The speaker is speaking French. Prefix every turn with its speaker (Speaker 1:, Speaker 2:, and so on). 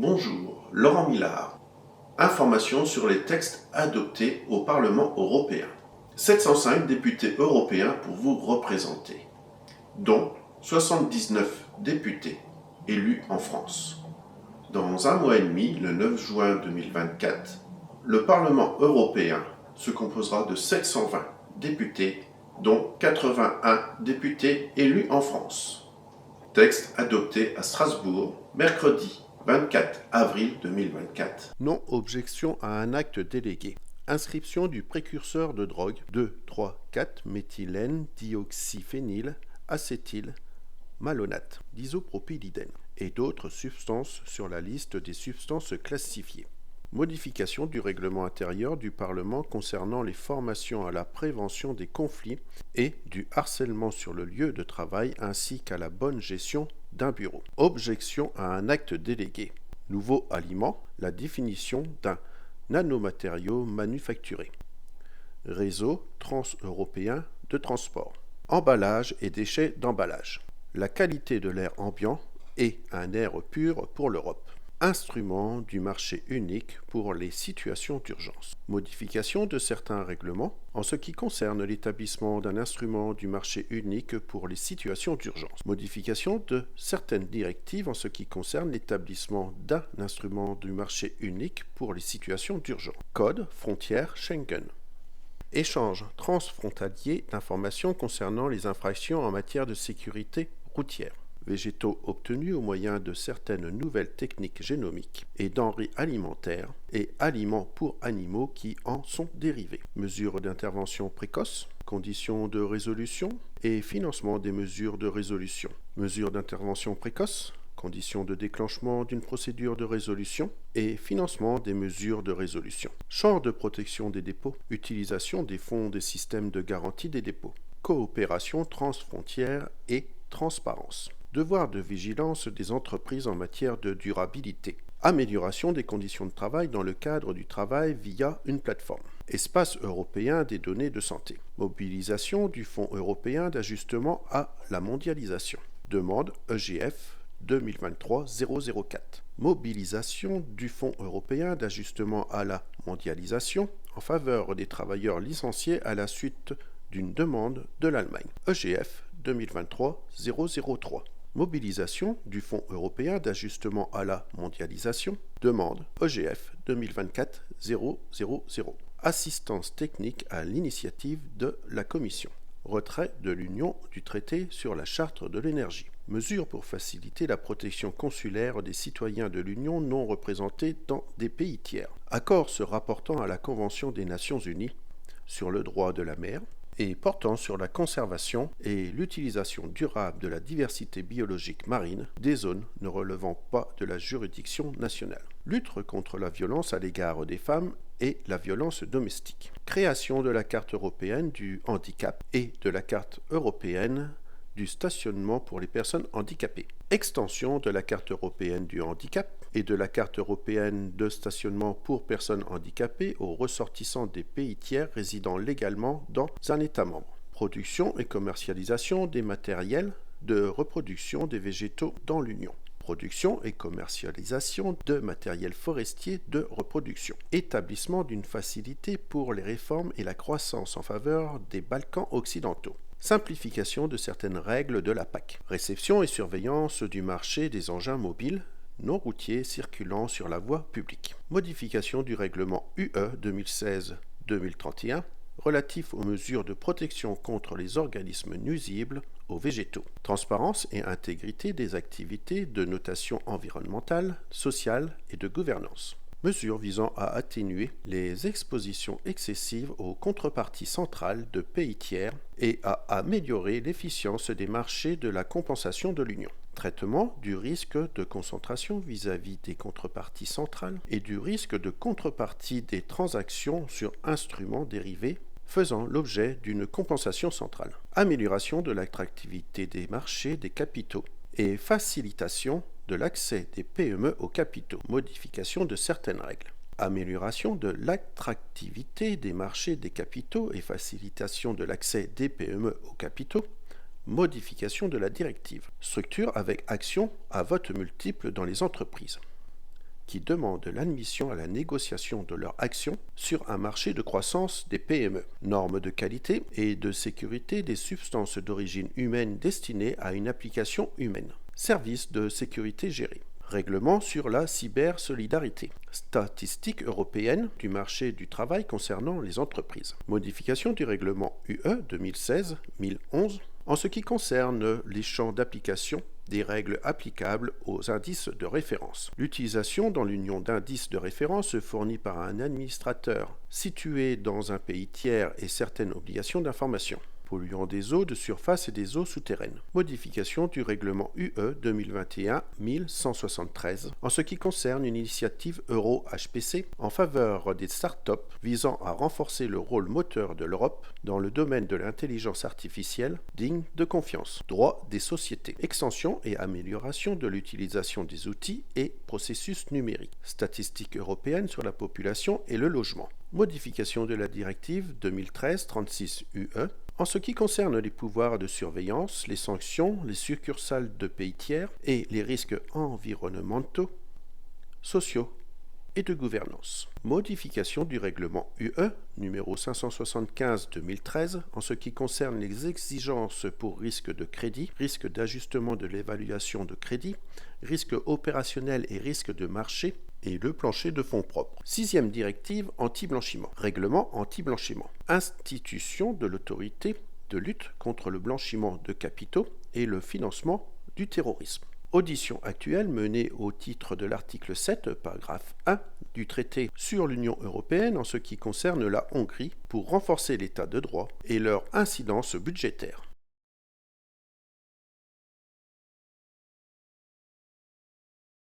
Speaker 1: Bonjour, Laurent Millard. Informations sur les textes adoptés au Parlement européen. 705 députés européens pour vous représenter, dont 79 députés élus en France. Dans un mois et demi, le 9 juin 2024, le Parlement européen se composera de 720 députés, dont 81 députés élus en France. Texte adopté à Strasbourg, mercredi 24 avril 2024.
Speaker 2: Non-objection à un acte délégué. Inscription du précurseur de drogue 2,3,4-méthylène dioxyphényl acétyl malonate d'isopropylidène et d'autres substances sur la liste des substances classifiées. Modification du règlement intérieur du Parlement concernant les formations à la prévention des conflits et du harcèlement sur le lieu de travail ainsi qu'à la bonne gestion d'un bureau. Objection à un acte délégué. Nouveau aliment, la définition d'un nanomatériau manufacturé. Réseau transeuropéen de transport. Emballage et déchets d'emballage. La qualité de l'air ambiant et un air pur pour l'Europe. Instrument du marché unique pour les situations d'urgence. Modification de certains règlements en ce qui concerne l'établissement d'un instrument du marché unique pour les situations d'urgence. Modification de certaines directives en ce qui concerne l'établissement d'un instrument du marché unique pour les situations d'urgence. Code frontière Schengen. Échange transfrontalier d'informations concernant les infractions en matière de sécurité routière. Végétaux obtenus au moyen de certaines nouvelles techniques génomiques et denrées alimentaires et aliments pour animaux qui en sont dérivés. Mesures d'intervention précoce, conditions de résolution et financement des mesures de résolution. Mesures d'intervention précoce, conditions de déclenchement d'une procédure de résolution et financement des mesures de résolution. Champ de protection des dépôts, utilisation des fonds des systèmes de garantie des dépôts. Coopération transfrontière et transparence. Devoir de vigilance des entreprises en matière de durabilité. Amélioration des conditions de travail dans le cadre du travail via une plateforme. Espace européen des données de santé. Mobilisation du Fonds européen d'ajustement à la mondialisation. Demande EGF 2023-004. Mobilisation du Fonds européen d'ajustement à la mondialisation en faveur des travailleurs licenciés à la suite d'une demande de l'Allemagne. EGF 2023-003. Mobilisation du Fonds européen d'ajustement à la mondialisation. Demande EGF 2024-000. Assistance technique à l'initiative de la Commission. Retrait de l'Union du traité sur la charte de l'énergie. Mesures pour faciliter la protection consulaire des citoyens de l'Union non représentés dans des pays tiers. Accord se rapportant à la Convention des Nations Unies sur le droit de la mer et portant sur la conservation et l'utilisation durable de la diversité biologique marine des zones ne relevant pas de la juridiction nationale. Lutte contre la violence à l'égard des femmes et la violence domestique. Création de la carte européenne du handicap et de la carte européenne du stationnement pour les personnes handicapées. Extension de la carte européenne du handicap et de la carte européenne de stationnement pour personnes handicapées aux ressortissants des pays tiers résidant légalement dans un État membre. Production et commercialisation des matériels de reproduction des végétaux dans l'Union. Production et commercialisation de matériel forestier de reproduction. Établissement d'une facilité pour les réformes et la croissance en faveur des Balkans occidentaux. Simplification de certaines règles de la PAC. Réception et surveillance du marché des engins mobiles non routiers circulant sur la voie publique. Modification du règlement UE 2016-2031 relatif aux mesures de protection contre les organismes nuisibles aux végétaux. Transparence et intégrité des activités de notation environnementale, sociale et de gouvernance. Mesures visant à atténuer les expositions excessives aux contreparties centrales de pays tiers et à améliorer l'efficience des marchés de la compensation de l'Union. Traitement du risque de concentration vis-à-vis des contreparties centrales et du risque de contrepartie des transactions sur instruments dérivés faisant l'objet d'une compensation centrale. Amélioration de l'attractivité des marchés des capitaux et facilitation de l'accès des PME aux capitaux, modification de certaines règles. Amélioration de l'attractivité des marchés des capitaux et facilitation de l'accès des PME aux capitaux, modification de la directive. Structure avec action à vote multiple dans les entreprises. qui demandent l'admission à la négociation de leurs actions sur un marché de croissance des PME. Normes de qualité et de sécurité des substances d'origine humaine destinées à une application humaine. Services de sécurité gérés. Règlement sur la cybersolidarité. Statistiques européennes du marché du travail concernant les entreprises. Modification du règlement UE 2016-1011 en ce qui concerne les champs d'application des règles applicables aux indices de référence. L'utilisation dans l'union d'indices de référence fournis par un administrateur situé dans un pays tiers et certaines obligations d'information. Polluants des eaux de surface et des eaux souterraines. Modification du règlement UE 2021-1173 en ce qui concerne une initiative Euro-HPC en faveur des startups visant à renforcer le rôle moteur de l'Europe dans le domaine de l'intelligence artificielle digne de confiance. Droit des sociétés. Extension et amélioration de l'utilisation des outils et processus numériques. Statistiques européennes sur la population et le logement. Modification de la directive 2013-36/UE en ce qui concerne les pouvoirs de surveillance, les sanctions, les succursales de pays tiers et les risques environnementaux, sociaux et de gouvernance. Modification du règlement UE numéro 575/2013 en ce qui concerne les exigences pour risque de crédit, risque d'ajustement de l'évaluation de crédit, risque opérationnel et risque de marché et le plancher de fonds propres. 6e directive anti-blanchiment. Règlement anti-blanchiment. Institution de l'autorité de lutte contre le blanchiment de capitaux et le financement du terrorisme. Audition actuelle menée au titre de l'article 7, paragraphe 1 du traité sur l'Union européenne en ce qui concerne la Hongrie pour renforcer l'état de droit et leur incidence budgétaire.